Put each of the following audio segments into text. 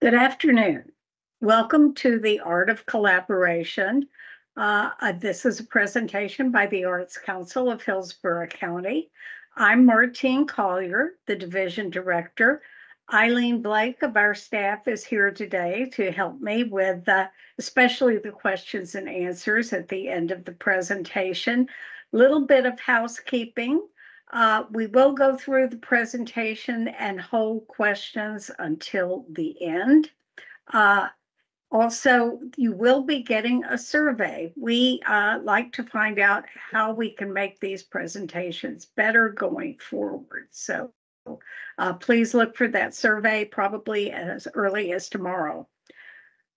Good afternoon. Welcome to the Art of Collaboration. This is a presentation by the Arts Council of Hillsborough County. I'm Martine Collier, the Division Director. Eileen Blake of our staff is here today to help me with especially the questions and answers at the end of the presentation. Little bit of housekeeping. We will go through the presentation and hold questions until the end. Also, you will be getting a survey. We like to find out how we can make these presentations better going forward. So please look for that survey probably as early as tomorrow.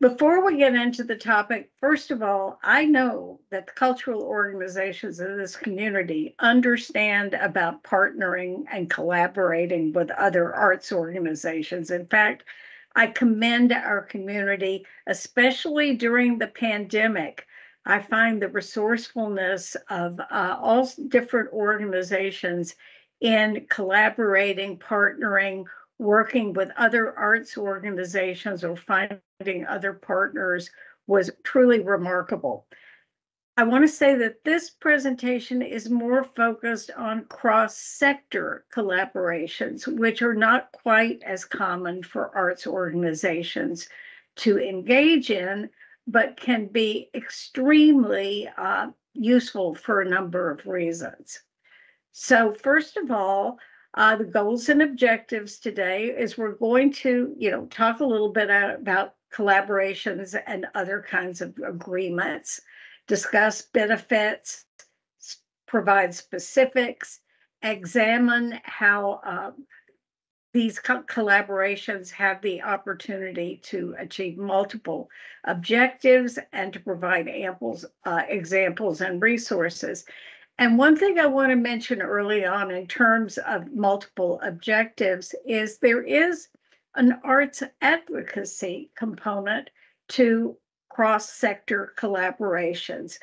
Before we get into the topic, first of all, I know that the cultural organizations in this community understand about partnering and collaborating with other arts organizations. In fact, I commend our community, especially during the pandemic. I find the resourcefulness of all different organizations in collaborating, partnering, working with other arts organizations or finding other partners was truly remarkable. I want to say that this presentation is more focused on cross-sector collaborations, which are not quite as common for arts organizations to engage in, but can be extremely useful for a number of reasons. So first of all, the goals and objectives today is we're going to, talk a little bit about collaborations and other kinds of agreements, discuss benefits, provide specifics, examine how these collaborations have the opportunity to achieve multiple objectives and to provide ample examples and resources. And one thing I want to mention early on in terms of multiple objectives is there is an arts advocacy component to cross-sector collaborations.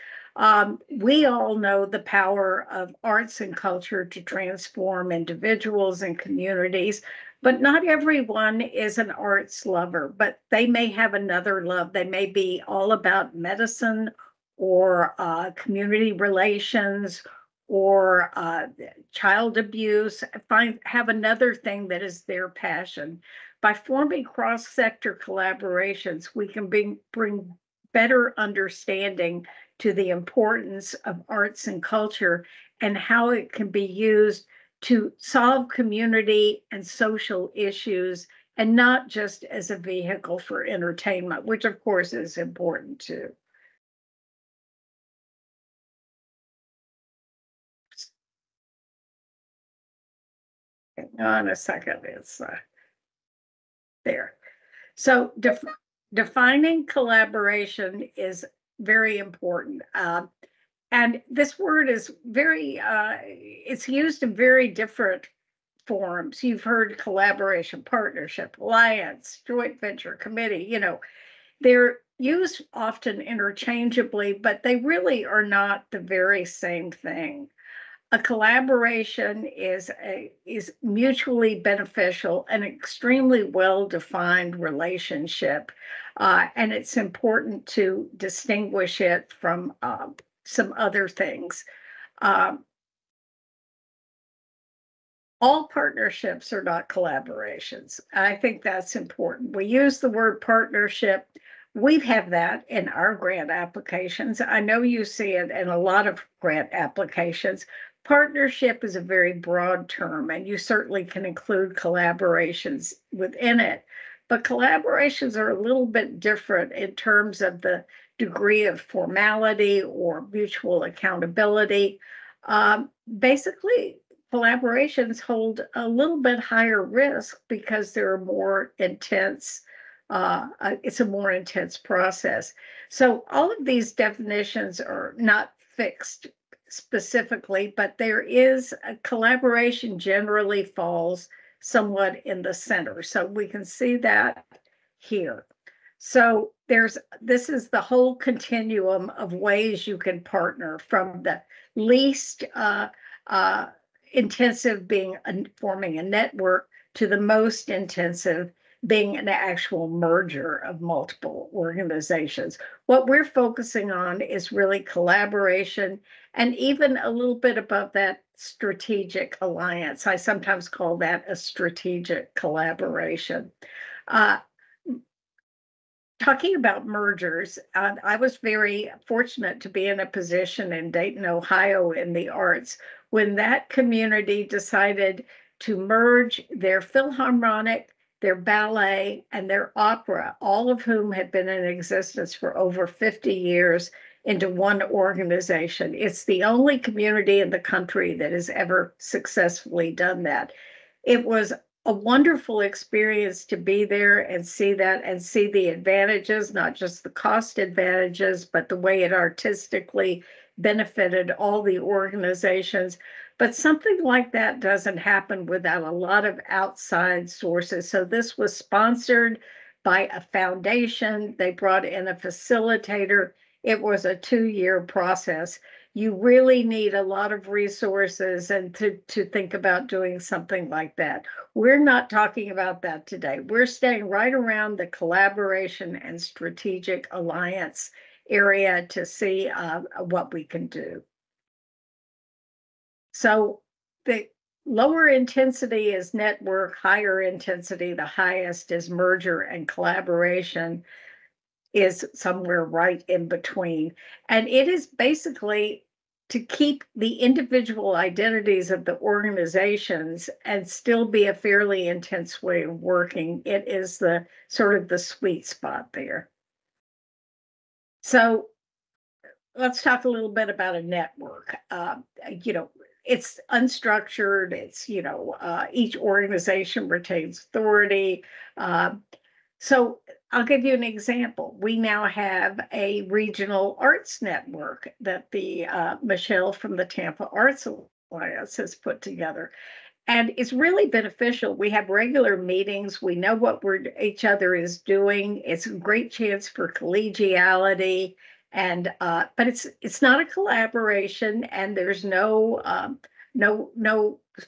We all know the power of arts and culture to transform individuals and communities, but not everyone is an arts lover, but they may have another love. They may be all about medicine or community relations or child abuse, have another thing that is their passion. By forming cross-sector collaborations, we can bring better understanding to the importance of arts and culture and how it can be used to solve community and social issues and not just as a vehicle for entertainment, which of course is important too. Hang on a second, it's there. So defining collaboration is very important. And this word is very, it's used in very different forms. You've heard collaboration, partnership, alliance, joint venture, committee, they're used often interchangeably, but they really are not the very same thing. A collaboration is mutually beneficial and extremely well-defined relationship, and it's important to distinguish it from some other things. All partnerships are not collaborations. I think that's important. We use the word partnership. We have that in our grant applications. I know you see it in a lot of grant applications. Partnership is a very broad term, and you certainly can include collaborations within it. But collaborations are a little bit different in terms of the degree of formality or mutual accountability. Basically, collaborations hold a little bit higher risk because they're more intense. It's a more intense process. So all of these definitions are not fixed specifically, but there is a collaboration generally falls somewhat in the center. So we can see that here. So this is the whole continuum of ways you can partner, from the least intensive being forming a network to the most intensive being an actual merger of multiple organizations. What we're focusing on is really collaboration, and even a little bit above that, strategic alliance. I sometimes call that a strategic collaboration. Talking about mergers, I was very fortunate to be in a position in Dayton, Ohio, in the arts when that community decided to merge their Philharmonic, their ballet, and their opera, all of whom had been in existence for over 50 years, into one organization. It's the only community in the country that has ever successfully done that. It was a wonderful experience to be there and see that and see the advantages, not just the cost advantages, but the way it artistically benefited all the organizations. But something like that doesn't happen without a lot of outside sources. So this was sponsored by a foundation. They brought in a facilitator. It was a 2-year process. You really need a lot of resources and to think about doing something like that. We're not talking about that today. We're staying right around the collaboration and strategic alliance area to see what we can do. So the lower intensity is network, higher intensity, the highest is merger, and collaboration is somewhere right in between. And it is basically to keep the individual identities of the organizations and still be a fairly intense way of working. It is the sort of the sweet spot there. So let's talk a little bit about a network. It's unstructured. It's, each organization retains authority. So I'll give you an example. We now have a regional arts network that the Michelle from the Tampa Arts Alliance has put together. And it's really beneficial. We have regular meetings. We know what each other is doing. It's a great chance for collegiality. And but it's not a collaboration, and there's no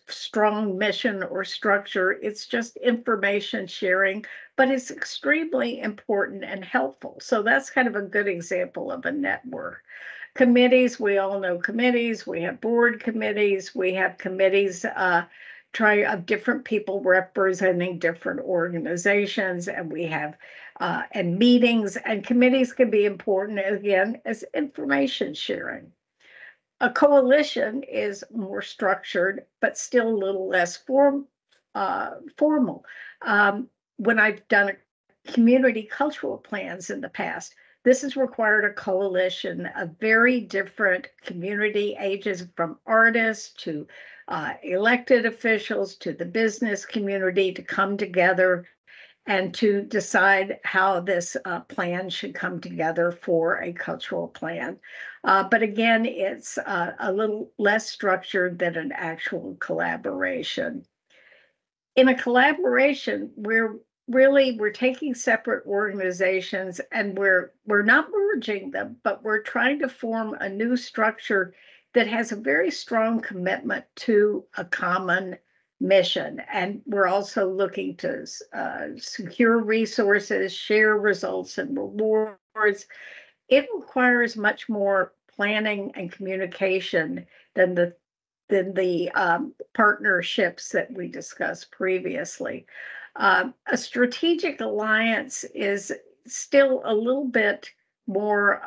strong mission or structure. It's just information sharing, but it's extremely important and helpful. So that's kind of a good example of a network. Committees, we all know committees. We have board committees. We have committees of different people representing different organizations, and we have and meetings, and committees can be important again as information sharing. A coalition is more structured, but still a little less formal. When I've done community cultural plans in the past, this has required a coalition of very different community ages, from artists to elected officials to the business community, to come together and to decide how this plan should come together for a cultural plan. But again, it's a little less structured than an actual collaboration. In a collaboration, we're taking separate organizations and we're not merging them, but we're trying to form a new structure that has a very strong commitment to a common mission. And we're also looking to secure resources, share results and rewards. It requires much more planning and communication than the partnerships that we discussed previously. A strategic alliance is still a little bit more,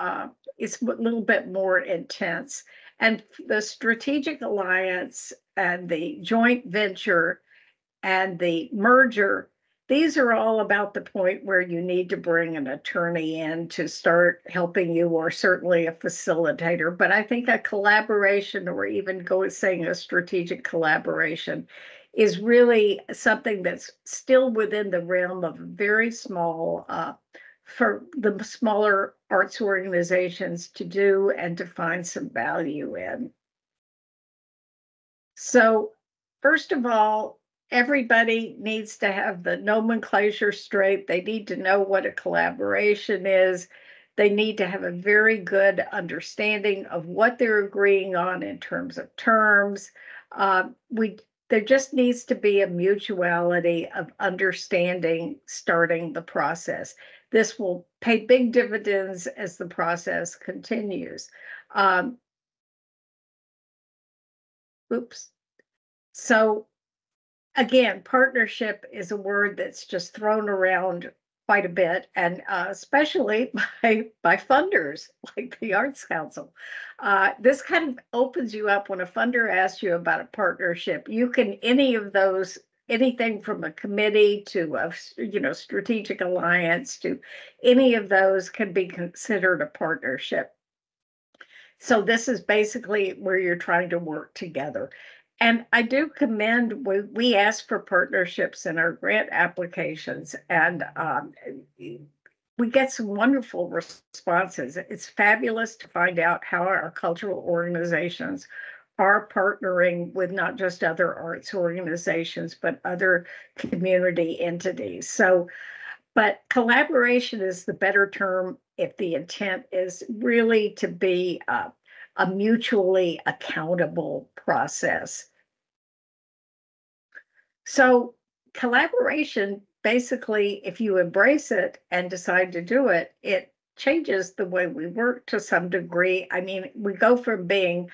it's a little bit more intense. And the strategic alliance and the joint venture and the merger, these are all about the point where you need to bring an attorney in to start helping you, or certainly a facilitator. But I think a collaboration, or even saying a strategic collaboration, is really something that's still within the realm of very small, for the smaller arts organizations to do and to find some value in. So first of all, everybody needs to have the nomenclature straight. They need to know what a collaboration is. They need to have a very good understanding of what they're agreeing on in terms of terms. there just needs to be a mutuality of understanding starting the process. This will pay big dividends as the process continues. Oops. So again, partnership is a word that's just thrown around quite a bit, and especially by funders like the Arts Council. This kind of opens you up when a funder asks you about a partnership. You can any of those, anything from a committee to a strategic alliance to any of those can be considered a partnership. So this is basically where you're trying to work together. And I do commend, we ask for partnerships in our grant applications, and we get some wonderful responses. It's fabulous to find out how our cultural organizations are partnering with not just other arts organizations, but other community entities. So, but collaboration is the better term if the intent is really to be a mutually accountable process. So collaboration, basically, if you embrace it and decide to do it, it changes the way we work to some degree. I mean, we go from being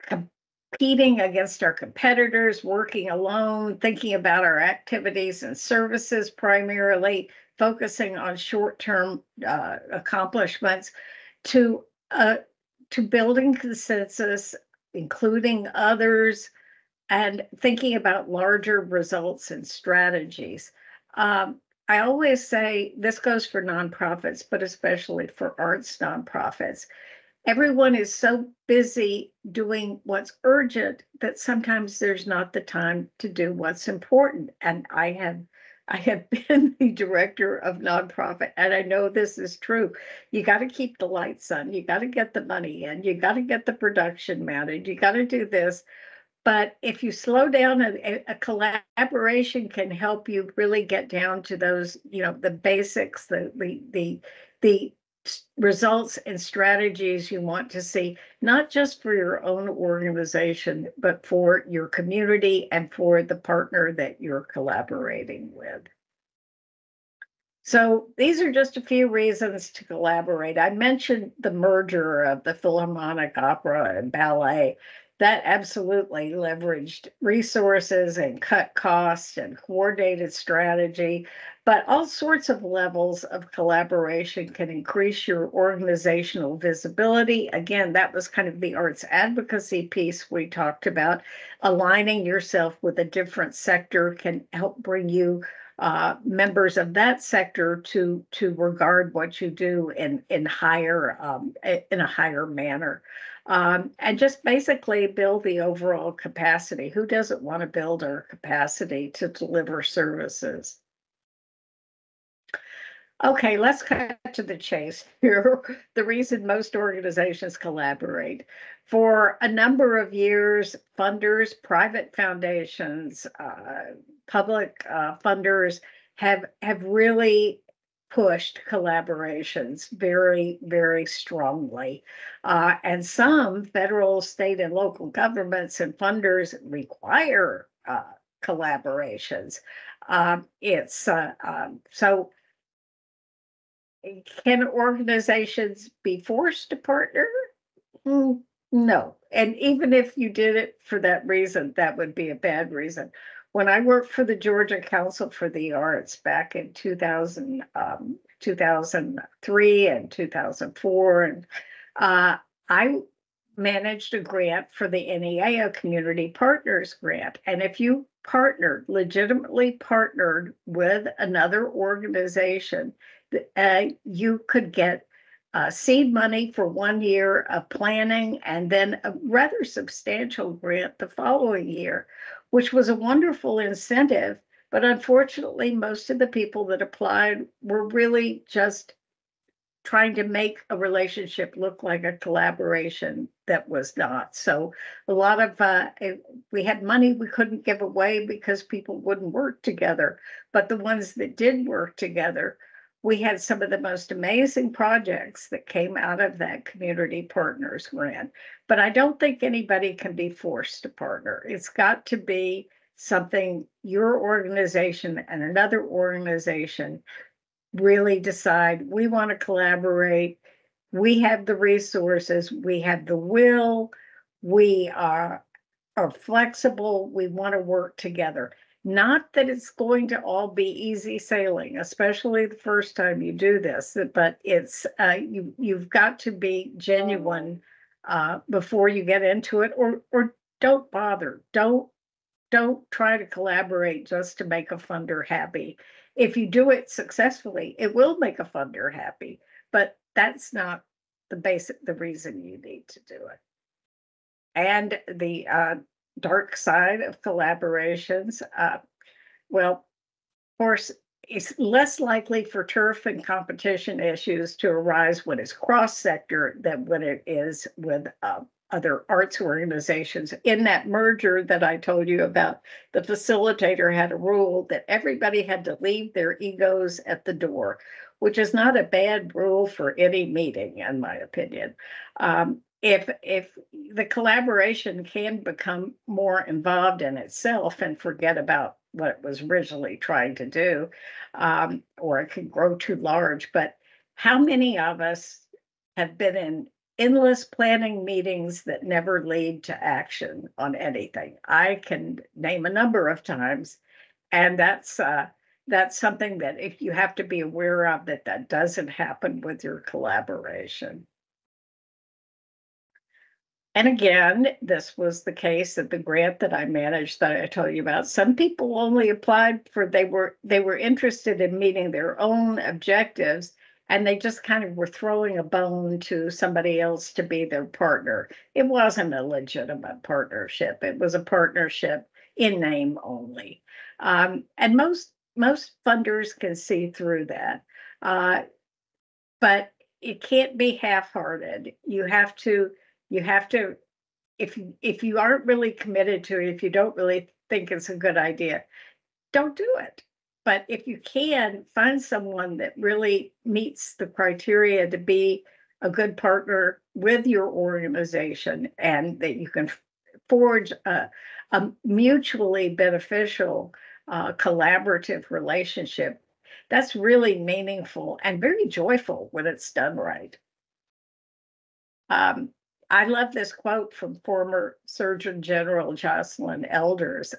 competing against our competitors, working alone, thinking about our activities and services primarily, focusing on short-term accomplishments, to building consensus, including others, and thinking about larger results and strategies. I always say this goes for nonprofits, but especially for arts nonprofits. Everyone is so busy doing what's urgent that sometimes there's not the time to do what's important. And I have been the director of nonprofit, and I know this is true. You got to keep the lights on. You got to get the money in. You got to get the production mounted. You got to do this. But if you slow down, a collaboration can help you really get down to those, the basics, the results and strategies you want to see, not just for your own organization, but for your community and for the partner that you're collaborating with. So these are just a few reasons to collaborate. I mentioned the merger of the Philharmonic Opera and Ballet. That absolutely leveraged resources and cut costs and coordinated strategy, but all sorts of levels of collaboration can increase your organizational visibility. Again, that was kind of the arts advocacy piece we talked about. Aligning yourself with a different sector can help bring you members of that sector to regard what you do in a higher manner. And just basically build the overall capacity. Who doesn't want to build our capacity to deliver services? Okay, let's cut to the chase here. The reason most organizations collaborate. For a number of years, funders, private foundations, public funders have really pushed collaborations very, very strongly. And some federal, state, and local governments and funders require collaborations. So can organizations be forced to partner? No. And even if you did it for that reason, that would be a bad reason. When I worked for the Georgia Council for the Arts back in 2003 and 2004, and I managed a grant for the NEA, a Community Partners Grant. And if you legitimately partnered with another organization, you could get seed money for 1 year of planning and then a rather substantial grant the following year, which was a wonderful incentive. But unfortunately, most of the people that applied were really just trying to make a relationship look like a collaboration that was not. So a lot of, we had money we couldn't give away because people wouldn't work together. But the ones that did work together we had some of the most amazing projects that came out of that community partners grant. But I don't think anybody can be forced to partner. It's got to be something your organization and another organization really decide, we want to collaborate. We have the resources, we have the will, we are flexible, we want to work together. Not that it's going to all be easy sailing, especially the first time you do this, but it's you've got to be genuine before you get into it, or don't bother. Don't try to collaborate just to make a funder happy. If you do it successfully, it will make a funder happy, but that's not the reason you need to do it. And the dark side of collaborations, well, of course, it's less likely for turf and competition issues to arise when it's cross-sector than when it is with other arts organizations. In that merger that I told you about, the facilitator had a rule that everybody had to leave their egos at the door, which is not a bad rule for any meeting, in my opinion. If the collaboration can become more involved in itself and forget about what it was originally trying to do, or it can grow too large. But how many of us have been in endless planning meetings that never lead to action on anything? I can name a number of times, and that's something that if you have to be aware of, that doesn't happen with your collaboration. And again, this was the case at the grant that I managed that I told you about. Some people only applied for, they were interested in meeting their own objectives, and they just kind of were throwing a bone to somebody else to be their partner. It wasn't a legitimate partnership. It was a partnership in name only. And most funders can see through that. But it can't be half-hearted. You have to, if you aren't really committed to it, if you don't really think it's a good idea, don't do it. But if you can, find someone that really meets the criteria to be a good partner with your organization, and that you can forge a mutually beneficial collaborative relationship. That's really meaningful and very joyful when it's done right. I love this quote from former Surgeon General Jocelyn Elders.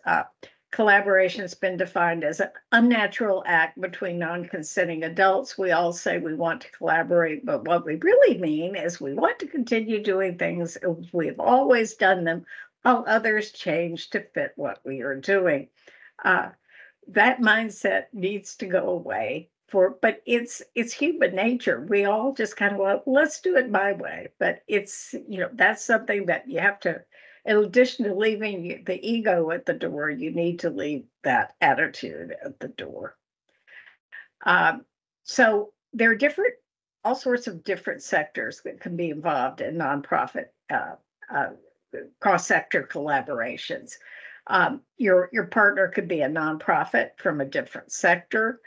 Collaboration's been defined as an unnatural act between non-consenting adults. We all say we want to collaborate, but what we really mean is we want to continue doing things as we've always done them, while others change to fit what we are doing. That mindset needs to go away. But it's human nature. We all just kind of, well, let's do it my way. But it's, that's something that you have to, in addition to leaving the ego at the door, you need to leave that attitude at the door. So there are all sorts of different sectors that can be involved in nonprofit cross-sector collaborations. Your partner could be a nonprofit from a different sector.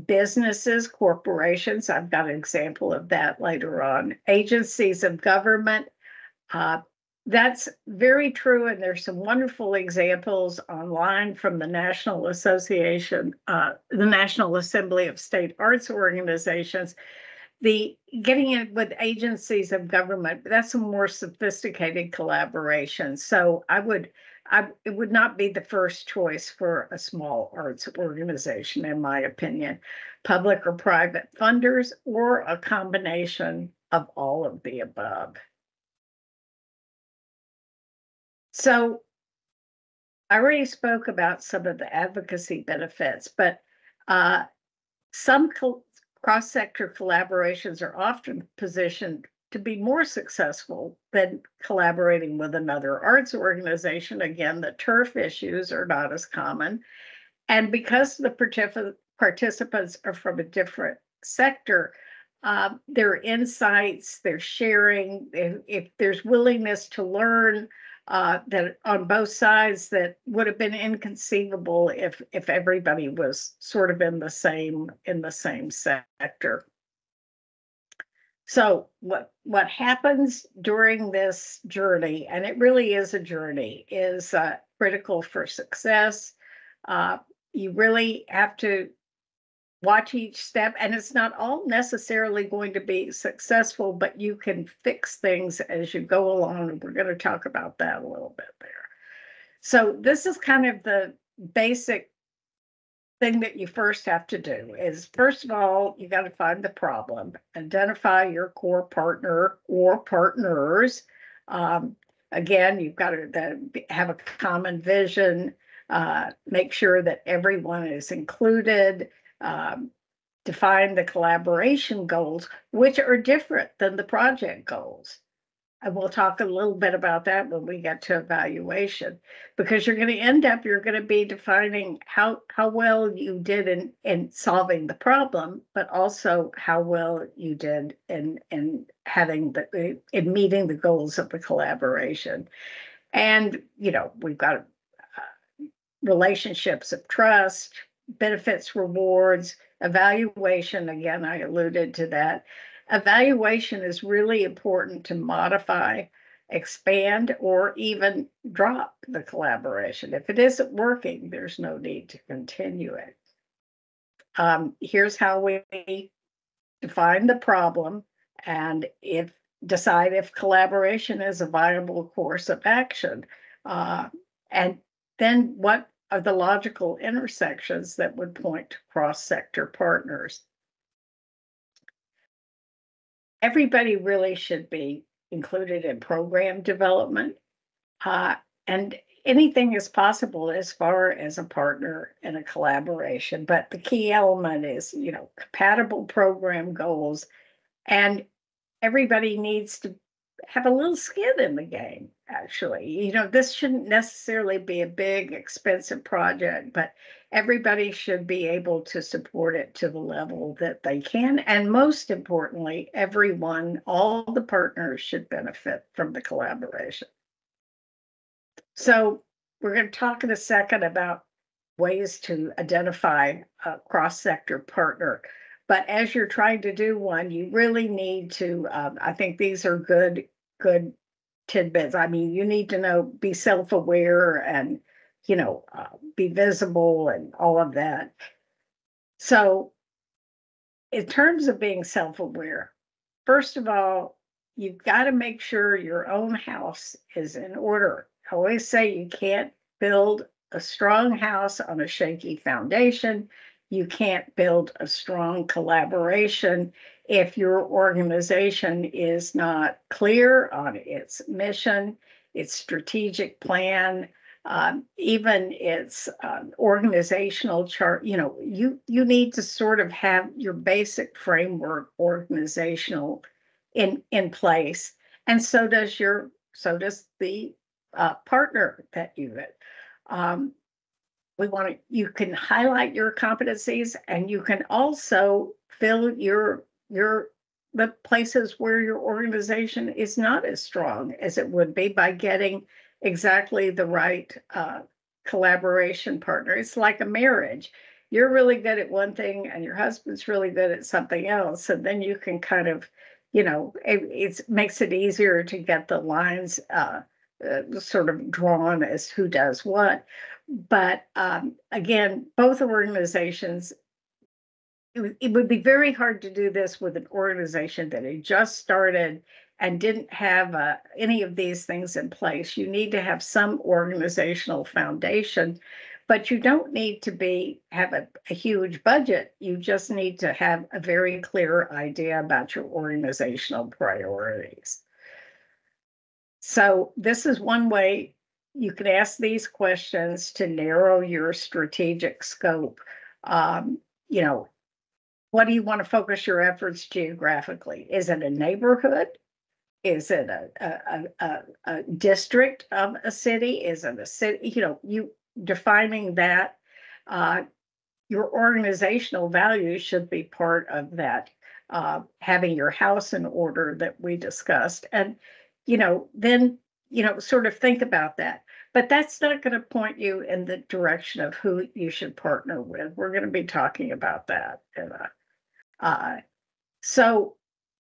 Businesses, corporations, I've got an example of that later on. Agencies of government, that's very true, and there's some wonderful examples online from the National Association, the National Assembly of State Arts Organizations. The getting in with agencies of government, that's a more sophisticated collaboration. So it would not be the first choice for a small arts organization, in my opinion. Public or private funders, or a combination of all of the above. So I already spoke about some of the advocacy benefits, but some cross-sector collaborations are often positioned to be more successful than collaborating with another arts organization. Again, the turf issues are not as common. And because the participants are from a different sector, their insights, their sharing, if there's willingness to learn, that on both sides that would have been inconceivable if everybody was sort of in the same sector. So what happens during this journey, and it really is a journey, is critical for success. You really have to watch each step, and it's not all necessarily going to be successful, but you can fix things as you go along, and we're going to talk about that a little bit there. So this is kind of the basic thing that you first have to do is, first of all, you got to find the problem, identify your core partner or partners. Again, you've got to have a common vision, make sure that everyone is included, define the collaboration goals, which are different than the project goals. And we'll talk a little bit about that when we get to evaluation, because you're going to be defining how well you did in solving the problem, but also how well you did in meeting the goals of the collaboration. And, we've got relationships of trust, benefits, rewards, evaluation. Again, I alluded to that. Evaluation is really important to modify, expand, or even drop the collaboration. If it isn't working, there's no need to continue it. Here's how we define the problem and decide if collaboration is a viable course of action. And then what are the logical intersections that would point to cross-sector partners? Everybody really should be included in program development, and anything is possible as far as a partner in a collaboration. But the key element is, compatible program goals, and everybody needs to have a little skin in the game, actually. This shouldn't necessarily be a big, expensive project, but everybody should be able to support it to the level that they can. And most importantly, all the partners should benefit from the collaboration. So we're going to talk in a second about ways to identify a cross-sector partner. But as you're trying to do one, you really need to, I think these are good tidbits. I mean, you need to be self-aware and, be visible and all of that. So in terms of being self-aware, first of all, you've got to make sure your own house is in order. I always say you can't build a strong house on a shaky foundation. You can't build a strong collaboration if your organization is not clear on its mission, its strategic plan, even its organizational chart. You need to sort of have your basic framework organizational in place, and so does the partner that you get. You can highlight your competencies, and you can also fill the places where your organization is not as strong as it would be by getting exactly the right collaboration partner. It's like a marriage. You're really good at one thing and your husband's really good at something else. And then you can kind of, it makes it easier to get the lines sort of drawn as who does what. But again, both organizations, it would be very hard to do this with an organization that had just started and didn't have any of these things in place. You need to have some organizational foundation, but you don't need to have a huge budget. You just need to have a very clear idea about your organizational priorities. So this is one way you can ask these questions to narrow your strategic scope. What do you want to focus your efforts geographically? Is it a neighborhood? Is it a district of a city? Is it a city? You defining that. Your organizational values should be part of that, having your house in order that we discussed. And, then sort of think about that. But that's not going to point you in the direction of who you should partner with. We're going to be talking about that. So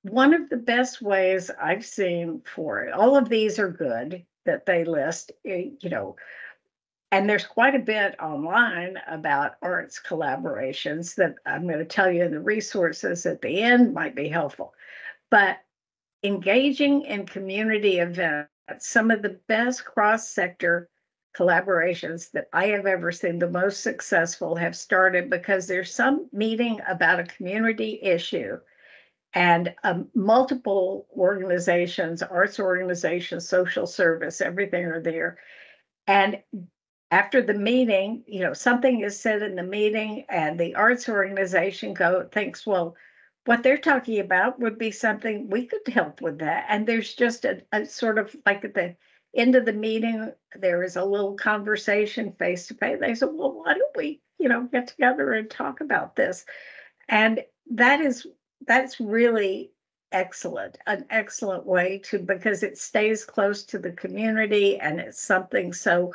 one of the best ways I've seen for it, all of these are good that they list, and there's quite a bit online about arts collaborations that I'm going to tell you in the resources at the end might be helpful. But engaging in community events, some of the best cross-sector collaborations that I have ever seen, the most successful, have started because there's some meeting about a community issue, and multiple organizations, arts organizations, social service, everything are there. And after the meeting, something is said in the meeting, and the arts organization thinks, well, what they're talking about would be something we could help with that. And there's just a sort of like at the end of the meeting, there is a little conversation face to face. They said, well, why don't we, get together and talk about this? And that's really excellent, an excellent way because it stays close to the community, and it's something. So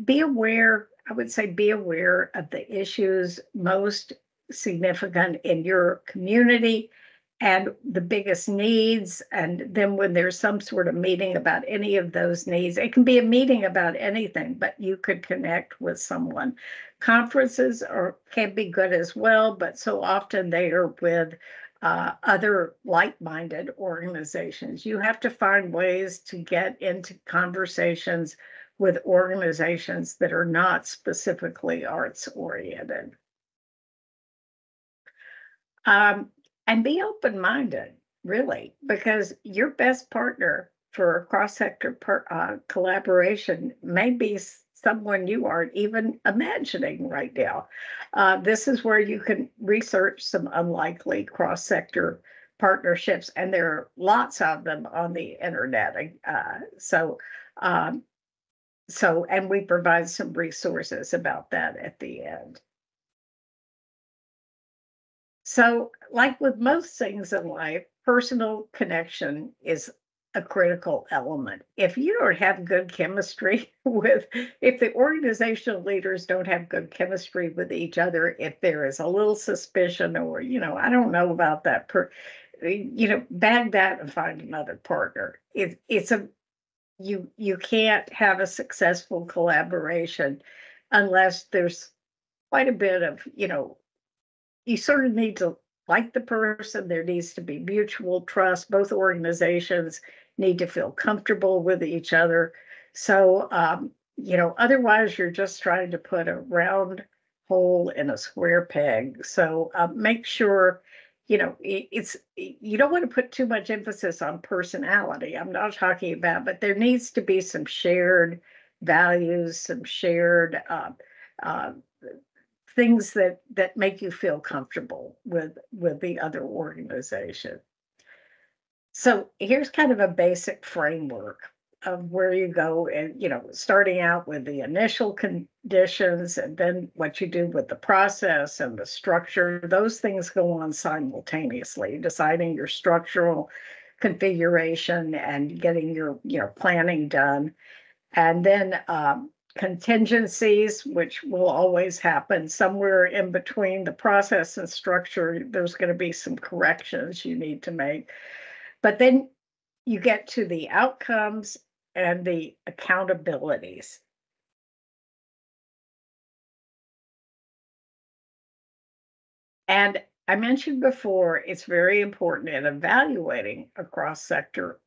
be aware, I would say, be aware of the issues most significant in your community and the biggest needs. And then when there's some sort of meeting about any of those needs, it can be a meeting about anything, but you could connect with someone. Conferences can be good as well, but so often they are with other like-minded organizations. You have to find ways to get into conversations with organizations that are not specifically arts-oriented. And be open-minded, really, because your best partner for a cross-sector collaboration may be someone you aren't even imagining right now. This is where you can research some unlikely cross-sector partnerships, and there are lots of them on the internet. And we provide some resources about that at the end. So, like with most things in life, personal connection is a critical element. If you don't have good chemistry if the organizational leaders don't have good chemistry with each other, if there is a little suspicion or, I don't know about that, bag that and find another partner. You can't have a successful collaboration unless there's quite a bit of, you sort of need to like the person. There needs to be mutual trust. Both organizations need to feel comfortable with each other. So, otherwise you're just trying to put a round hole in a square peg. So make sure, you don't want to put too much emphasis on personality. I'm not talking about, but there needs to be some shared values, some shared things that make you feel comfortable with the other organization. So here's kind of a basic framework of where you go, and starting out with the initial conditions, and then what you do with the process and the structure. Those things go on simultaneously, deciding your structural configuration and getting your planning done, and then contingencies, which will always happen somewhere in between the process and structure. There's going to be some corrections you need to make. But then you get to the outcomes and the accountabilities. And I mentioned before, it's very important in evaluating a cross-sector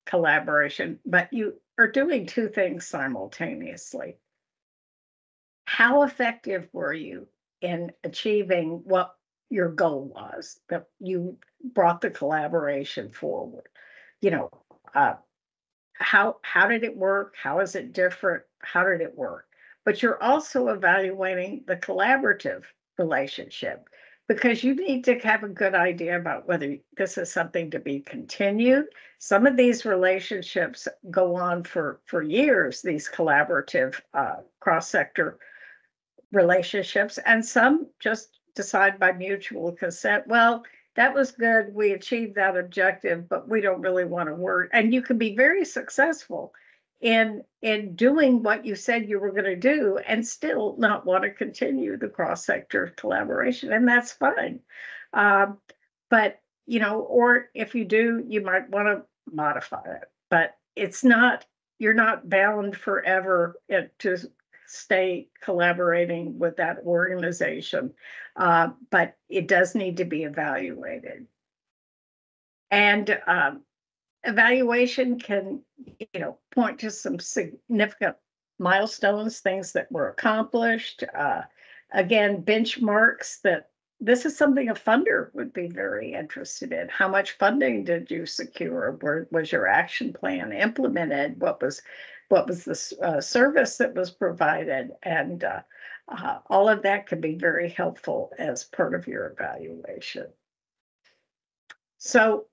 collaboration, but you are doing two things simultaneously. How effective were you in achieving what your goal was, that you brought the collaboration forward? How did it work? How is it different? How did it work? But you're also evaluating the collaborative relationship, because you need to have a good idea about whether this is something to be continued. Some of these relationships go on for years, these collaborative cross-sector relationships, and some just decide by mutual consent, well, that was good. We achieved that objective, but we don't really want to work. And you can be very successful in doing what you said you were going to do and still not want to continue the cross-sector collaboration, and that's fine. But or if you do, you might want to modify it. But you're not bound forever to stay collaborating with that organization, but it does need to be evaluated. And evaluation can, point to some significant milestones, things that were accomplished. Again, benchmarks that this is something a funder would be very interested in. How much funding did you secure? Where was your action plan implemented? What was the service that was provided? And all of that could be very helpful as part of your evaluation. So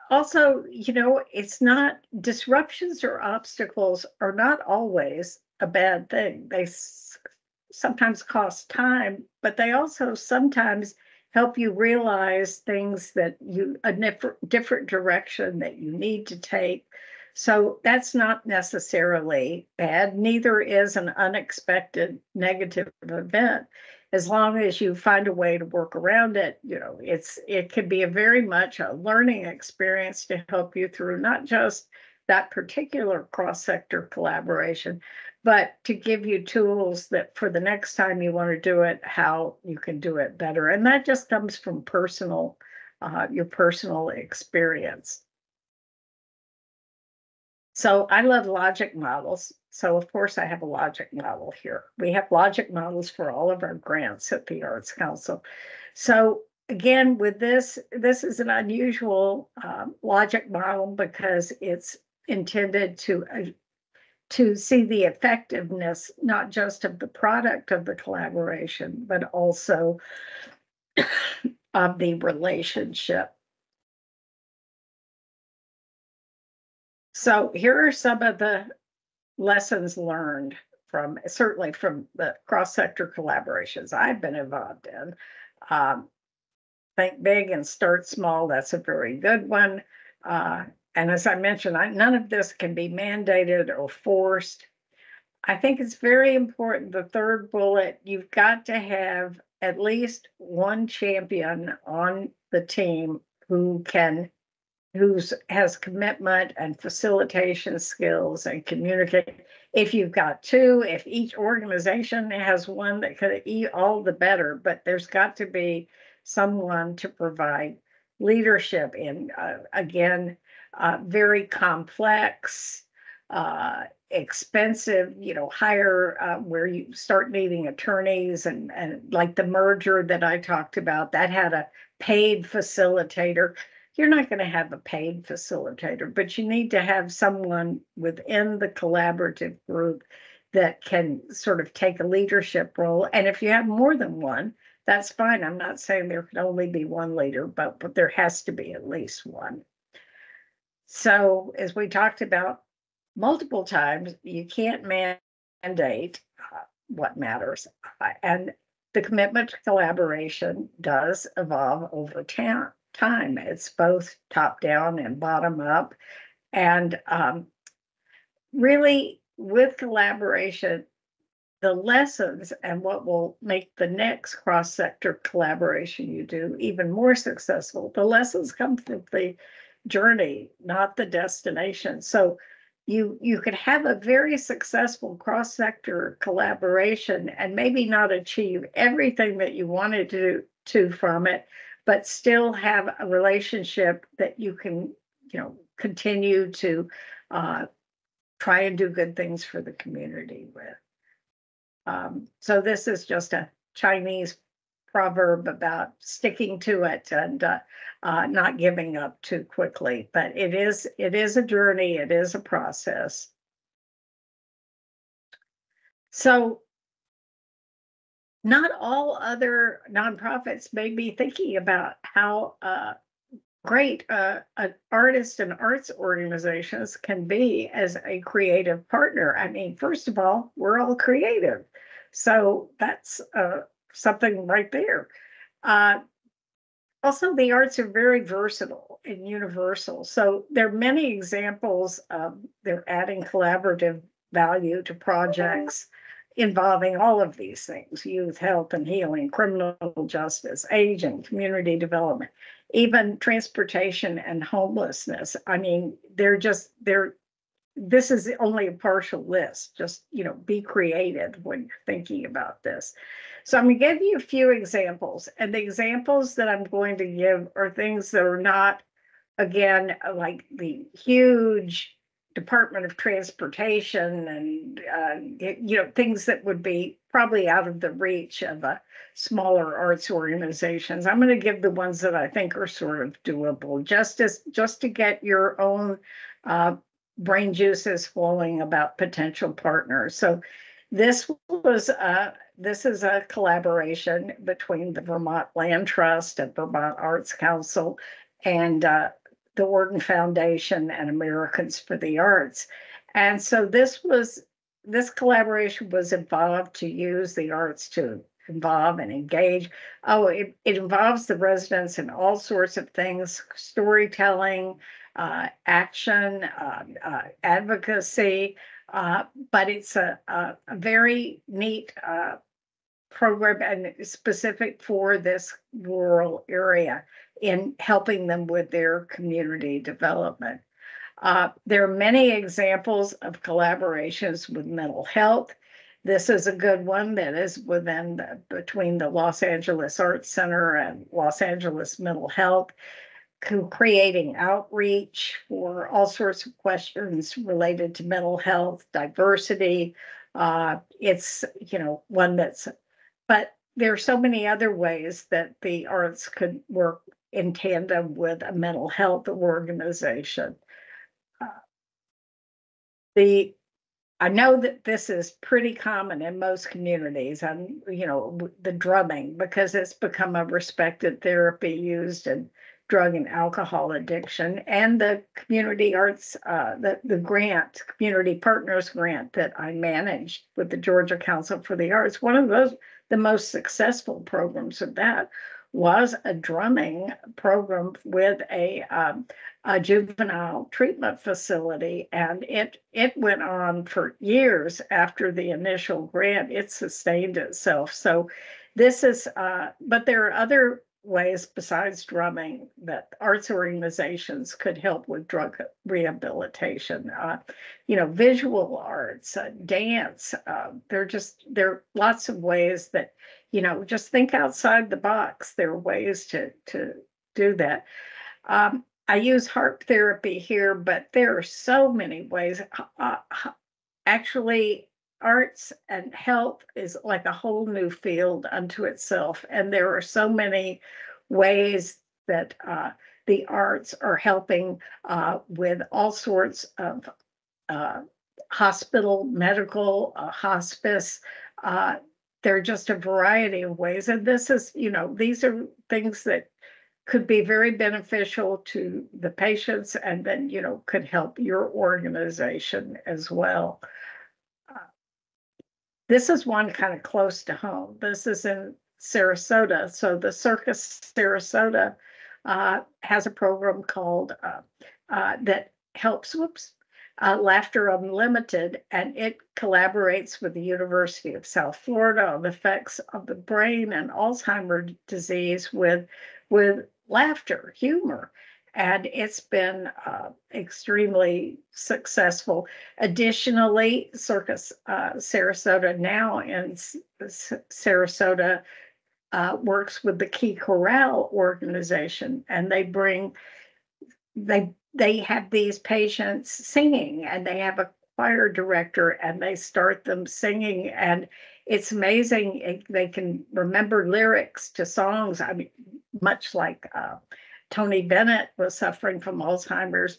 also, it's not, disruptions or obstacles are not always a bad thing. They sometimes cost time, but they also sometimes help you realize things that a different direction that you need to take. So that's not necessarily bad. Neither is an unexpected negative event. As long as you find a way to work around it, it could be a very much a learning experience to help you through not just that particular cross-sector collaboration, but to give you tools that for the next time you want to do it, how you can do it better. And that just comes from your personal experience. So I love logic models. So of course I have a logic model here. We have logic models for all of our grants at the Arts Council. So again, with this is an unusual logic model because it's intended to see the effectiveness, not just of the product of the collaboration, but also of the relationship. So here are some of the lessons learned certainly from the cross-sector collaborations I've been involved in. Think big and start small. That's a very good one. And as I mentioned, none of this can be mandated or forced. I think it's very important, the third bullet, you've got to have at least one champion on the team who has commitment and facilitation skills and communicate. If you've got two, if each organization has one, that could eat all the better, but there's got to be someone to provide leadership in, again, very complex, expensive, hire where you start needing attorneys and like the merger that I talked about, that had a paid facilitator. You're not going to have a paid facilitator, but you need to have someone within the collaborative group that can sort of take a leadership role. And if you have more than one, that's fine. I'm not saying there can only be one leader, but there has to be at least one. So as we talked about multiple times, you can't mandate what matters. And the commitment to collaboration does evolve over time. It's both top down and bottom up. And really, with collaboration, the lessons and what will make the next cross-sector collaboration you do even more successful, the lessons come from the journey, not the destination. So you could have a very successful cross-sector collaboration and maybe not achieve everything that you wanted to from it, but still have a relationship that you can, continue to try and do good things for the community with. So this is just a Chinese proverb about sticking to it and not giving up too quickly. But it is a journey. It is a process. So not all other nonprofits may be thinking about how great artists and arts organizations can be as a creative partner. I mean, first of all, we're all creative. So that's something right there. Also, the arts are very versatile and universal. So there are many examples of they're adding collaborative value to projects involving all of these things: youth, health and healing, criminal justice, aging, community development, even transportation and homelessness. I mean, this is only a partial list. Just, be creative when you're thinking about this. So I'm going to give you a few examples, and the examples that I'm going to give are things that are not, again, like the huge Department of Transportation and, things that would be probably out of the reach of smaller arts organizations. I'm going to give the ones that I think are sort of doable, just to get your own brain juices flowing about potential partners. So this is a collaboration between the Vermont Land Trust and Vermont Arts Council and the Wharton Foundation and Americans for the Arts. And so this collaboration was involved to use the arts to involve and engage. It involves the residents in all sorts of things: storytelling, action, advocacy, but it's a very neat program and specific for this rural area in helping them with their community development. There are many examples of collaborations with mental health. This is a good one that is between the Los Angeles Arts Center and Los Angeles Mental Health, creating outreach for all sorts of questions related to mental health, diversity. It's, one but there are so many other ways that the arts could work in tandem with a mental health organization. I know that this is pretty common in most communities, and the drumming, because it's become a respected therapy used in drug and alcohol addiction, and the community arts, the grant, Community Partners Grant that I managed with the Georgia Council for the Arts. One of the most successful programs of that was a drumming program with a juvenile treatment facility, and it went on for years after the initial grant. It sustained itself. So this is, but there are other ways besides drumming that arts organizations could help with drug rehabilitation. Visual arts, dance. There are lots of ways that, just think outside the box. There are ways to do that. I use harp therapy here, but there are so many ways. Actually, arts and health is like a whole new field unto itself. And there are so many ways that the arts are helping with all sorts of hospital, medical, hospice. There are just a variety of ways. And this is, these are things that could be very beneficial to the patients, and then, could help your organization as well. This is one kind of close to home. This is in Sarasota. So the Circus Sarasota has a program called that helps, Laughter Unlimited, and it collaborates with the University of South Florida on the effects of the brain and Alzheimer's disease with laughter, humor. And it's been extremely successful. Additionally, Circus Sarasota now in Sarasota works with the Key Chorale organization, and they have these patients singing, and they have a choir director, and they start them singing, and it's amazing. They can remember lyrics to songs. I mean, much like Tony Bennett was suffering from Alzheimer's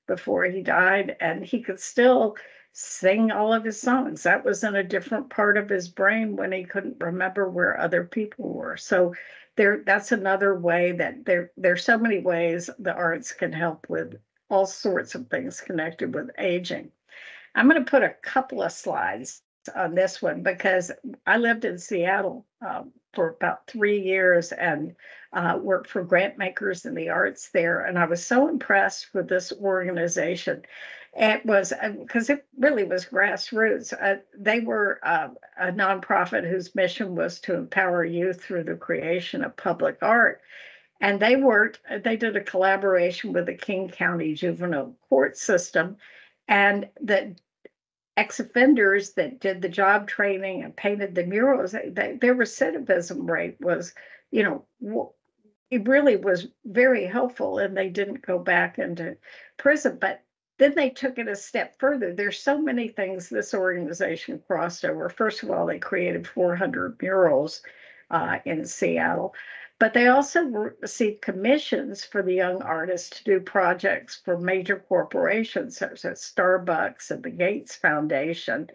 before he died, and he could still sing all of his songs. That was in a different part of his brain when he couldn't remember where other people were. So that's another way that there's so many ways the arts can help with all sorts of things connected with aging. I'm going to put a couple of slides on this one because I lived in Seattle for about 3 years and worked for grant makers in the arts there. And I was so impressed with this organization. It was because it really was grassroots. They were a nonprofit whose mission was to empower youth through the creation of public art. And they did a collaboration with the King County Juvenile Court System. And the ex-offenders that did the job training and painted the murals, their recidivism rate was, it really was very helpful, and they didn't go back into prison. But then they took it a step further. There's so many things this organization crossed over. First of all, they created 400 murals in Seattle. But they also received commissions for the young artists to do projects for major corporations such as Starbucks and the Gates Foundation.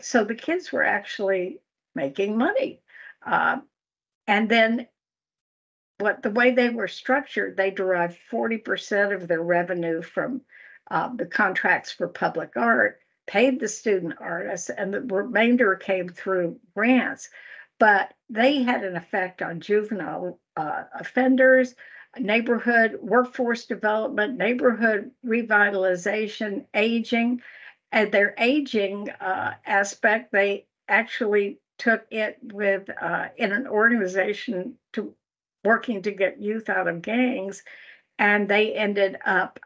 So the kids were actually making money. And then the way they were structured, they derived 40% of their revenue from the contracts for public art, paid the student artists, and the remainder came through grants. But they had an effect on juvenile offenders, neighborhood workforce development, neighborhood revitalization, aging. And their aging aspect, they actually took it with in an organization to working to get youth out of gangs. And they ended up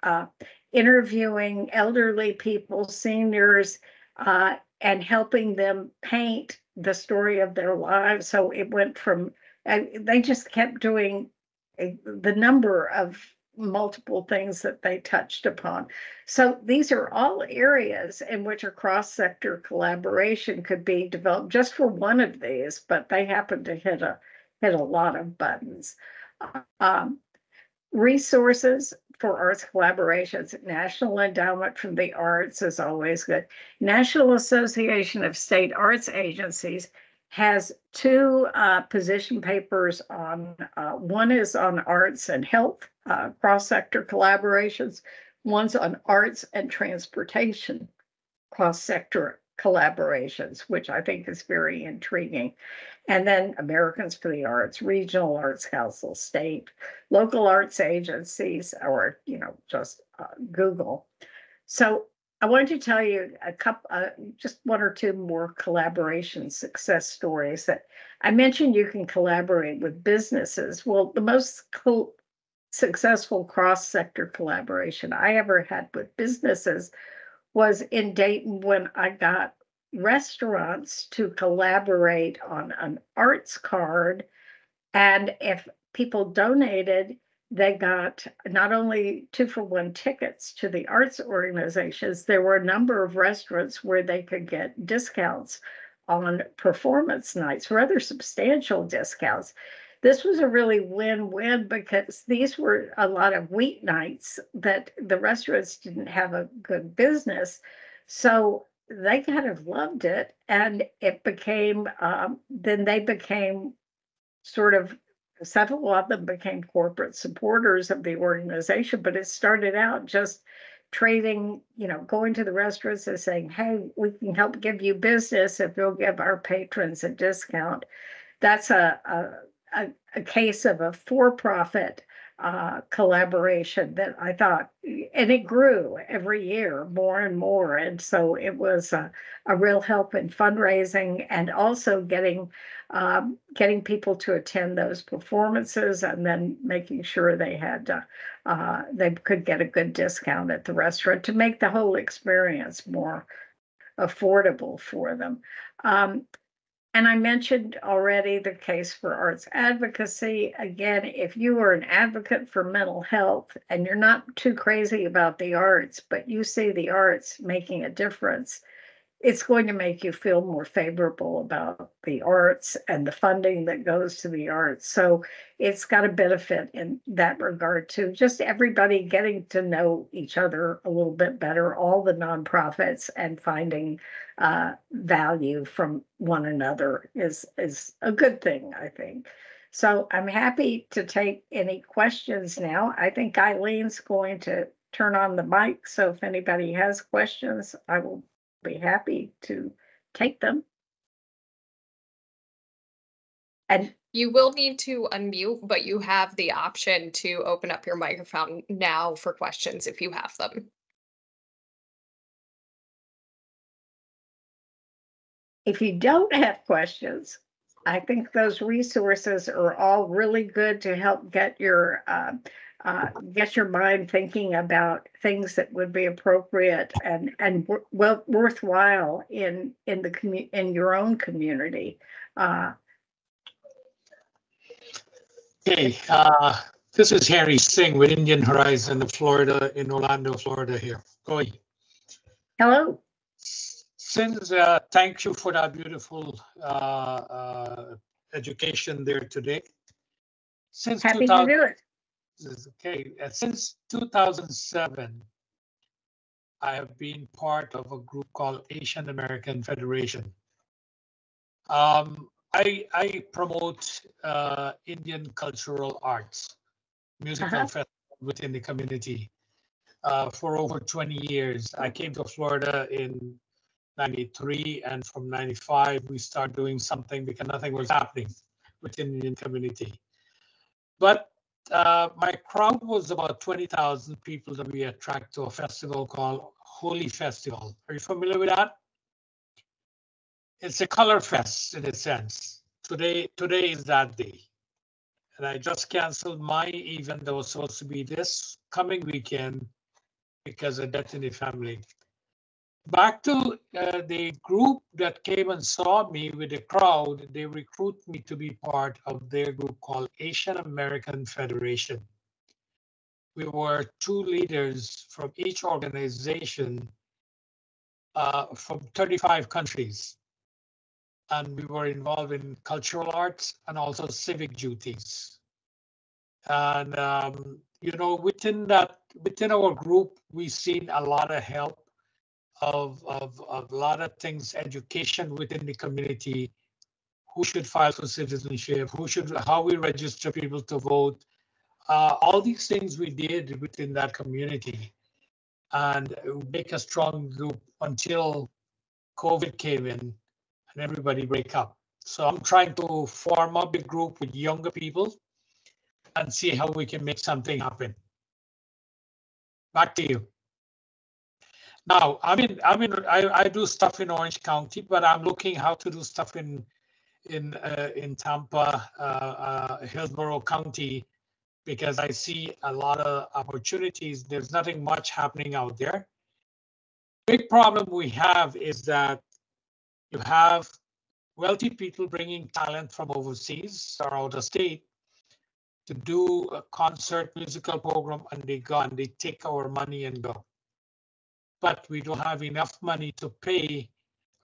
interviewing elderly people, seniors, and helping them paint the story of their lives. So it went from, they just kept doing the number of multiple things that they touched upon. So these are all areas in which a cross-sector collaboration could be developed just for one of these, but they happen to hit a lot of buttons. Resources for arts collaborations. National Endowment for the Arts is always good. National Association of State Arts Agencies has two position papers on, one is on arts and health, cross-sector collaborations. One's on arts and transportation, cross-sector collaborations, which I think is very intriguing. And then Americans for the Arts, regional arts council, state, local arts agencies, or, just Google. So I wanted to tell you a couple, just one or two more collaboration success stories that I mentioned. You can collaborate with businesses. Well, the most successful cross-sector collaboration I ever had with businesses was in Dayton when I got restaurants to collaborate on an arts card. And if people donated, they got not only 2-for-1 tickets to the arts organizations, there were a number of restaurants where they could get discounts on performance nights, rather substantial discounts. This was a really win-win because these were a lot of weeknights that the restaurants didn't have a good business. So they kind of loved it. And it became, then they became sort of, several of them became corporate supporters of the organization, but it started out just trading, going to the restaurants and saying, hey, we can help give you business if you'll give our patrons a discount. That's a case of a for-profit collaboration that I thought, and it grew every year more and more. And so it was a real help in fundraising and also getting people to attend those performances, and then making sure they had they could get a good discount at the restaurant to make the whole experience more affordable for them. And I mentioned already the case for arts advocacy. Again, if you are an advocate for mental health and you're not too crazy about the arts, but you see the arts making a difference, it's going to make you feel more favorable about the arts and the funding that goes to the arts. So it's got a benefit in that regard too. Just everybody getting to know each other a little bit better, all the nonprofits, and finding value from one another is a good thing, I think. So I'm happy to take any questions now. I think Eileen's going to turn on the mic. So if anybody has questions, I will be happy to take them. And you will need to unmute, but you have the option to open up your microphone now for questions if you have them. if you don't have questions, I think those resources are all really good to help get your mind thinking about things that would be appropriate and worthwhile in your own community. Hey, this is Harry Singh with Indian Horizon of Florida, in Orlando, Florida here. Go ahead. Hello. Since, thank you for that beautiful education there today. Since Happy to do it. Okay, since 2007, I have been part of a group called Asian American Federation. I promote Indian cultural arts, musical festival within the community for over 20 years. I came to Florida in 93, and from 95 we started doing something because nothing was happening within the Indian community. But my crowd was about 20,000 people that we attract to a festival called Holy Festival. Are you familiar with that? It's a color fest in a sense. Today is that day. And I just canceled my event that was supposed to be this coming weekend because of death in the family. Back to the group that came and saw me with the crowd, they recruit me to be part of their group called Asian American Federation. We were 2 leaders from each organization from 35 countries. And we were involved in cultural arts and also civic duties. And, you know, within our group, we've seen a lot of help of a lot of things, education within the community, who should file for citizenship, how we register people to vote, all these things we did within that community and make a strong group until COVID came in and everybody break up. So I'm trying to form up a group with younger people and see how we can make something happen. Back to you. Now, I do stuff in Orange County, but I'm looking how to do stuff in Tampa, Hillsborough County, because I see a lot of opportunities. There's nothing much happening out there. Big problem we have is that you have wealthy people bringing talent from overseas or out of state to do a concert musical program, and they go and they take our money and go. But we don't have enough money to pay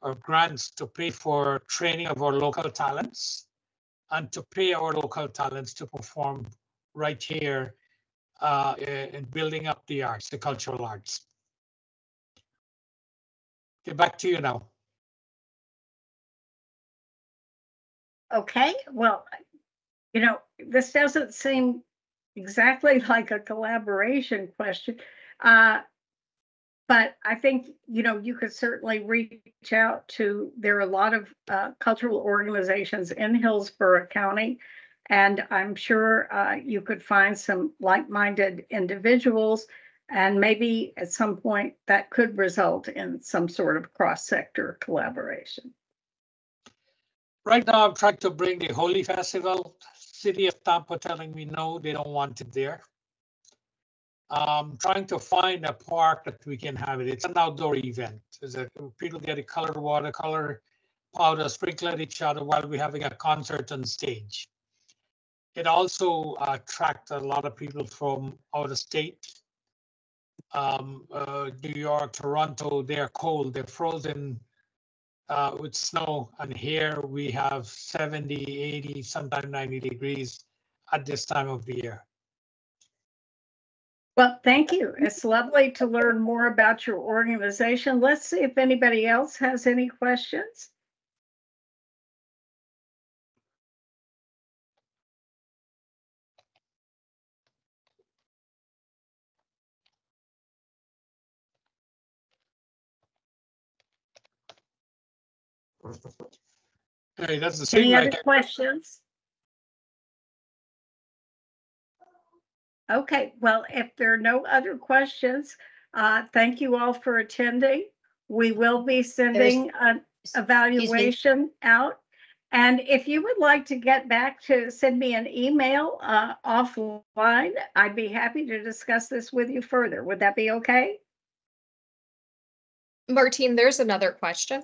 or grants to pay for training of our local talents and to pay our local talents to perform right here in building up the arts, the cultural arts. Okay, back to you now. Okay, well, you know, this doesn't seem exactly like a collaboration question, but I think, you know, you could certainly reach out to, there are a lot of cultural organizations in Hillsborough County, and I'm sure you could find some like-minded individuals, and maybe at some point that could result in some sort of cross-sector collaboration. Right now, I'm trying to bring the Holy Festival. City of Tampa telling me no, they don't want it there. Trying to find a park that we can have it. It's an outdoor event. People get a colored watercolor powder, sprinkle at each other while we're having a concert on stage. It also attracts a lot of people from out of state. New York, Toronto, they're cold, they're frozen with snow. And here we have 70, 80, sometimes 90 degrees at this time of the year. Well, thank you. It's lovely to learn more about your organization. Let's see if anybody else has any questions. Hey, that's the same. Any other questions? Okay, well, if there are no other questions, thank you all for attending. We will be sending an evaluation out. And if you would like to get back to send me an email offline, I'd be happy to discuss this with you further. Would that be okay? Martine, there's another question.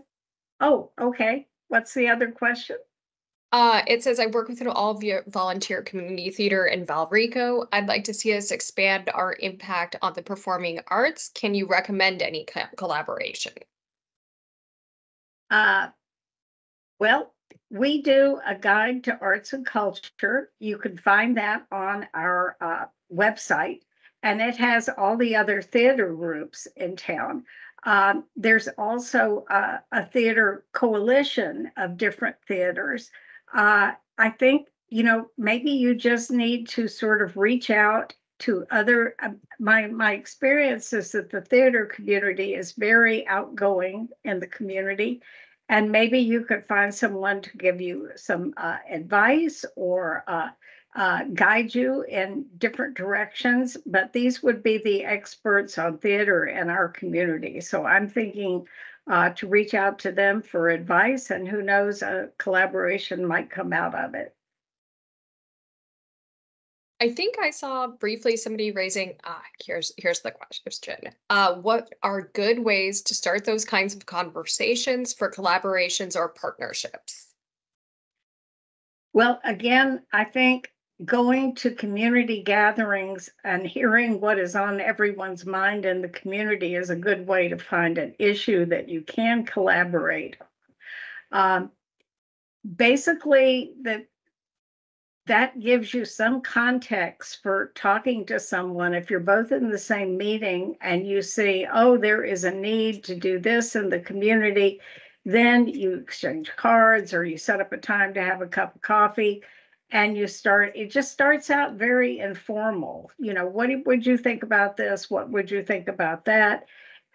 Oh, okay. What's the other question? It says, I work with an all-volunteer community theater in Valrico. I'd like to see us expand our impact on the performing arts. Can you recommend any collaboration? Well, we do a guide to arts and culture. You can find that on our website, and it has all the other theater groups in town. There's also a theater coalition of different theaters. I think, maybe you just need to sort of reach out to other, my experience is that the theater community is very outgoing in the community. And maybe you could find someone to give you some advice or guide you in different directions. But these would be the experts on theater in our community. So I'm thinking to reach out to them for advice, and who knows, a collaboration might come out of it. I think I saw briefly somebody raising, here's the question. What are good ways to start those kinds of conversations for collaborations or partnerships? Well, again, I think going to community gatherings and hearing what is on everyone's mind in the community is a good way to find an issue that you can collaborate. Basically, that gives you some context for talking to someone. If you're both in the same meeting and you see, oh, there is a need to do this in the community, then you exchange cards or you set up a time to have a cup of coffee and it just starts out very informal. What would you think about this? What would you think about that?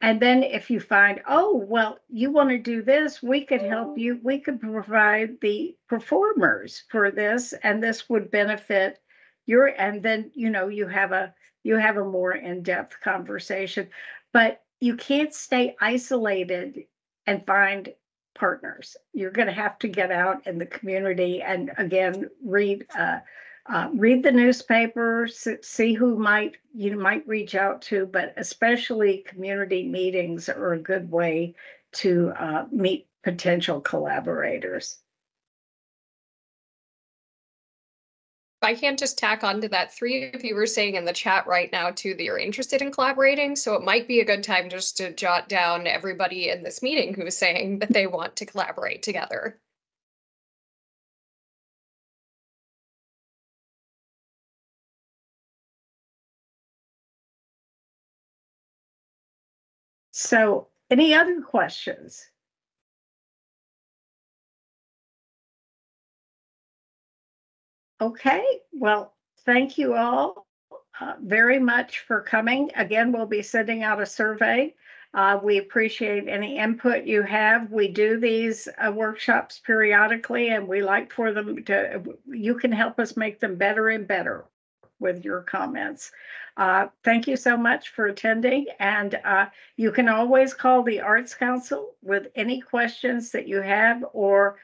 And then if you find, oh, well, you want to do this, we could help you. We could provide the performers for this, and this would benefit and then, you have a more in-depth conversation. But you can't stay isolated and find partners. You're going to have to get out in the community and, again, read the newspaper, see who you might reach out to, but especially community meetings are a good way to meet potential collaborators. If I can't just tack onto that, 3 of you were saying in the chat right now too that you're interested in collaborating, so it might be a good time just to jot down everybody in this meeting who's saying that they want to collaborate together. So, any other questions? Okay, well, thank you all very much for coming. Again, we'll be sending out a survey. We appreciate any input you have. We do these workshops periodically, and we like for them you can help us make them better and better with your comments. Thank you so much for attending, and you can always call the Arts Council with any questions that you have, or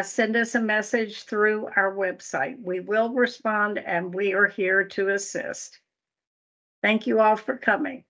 send us a message through our website. We will respond, and we are here to assist. Thank you all for coming.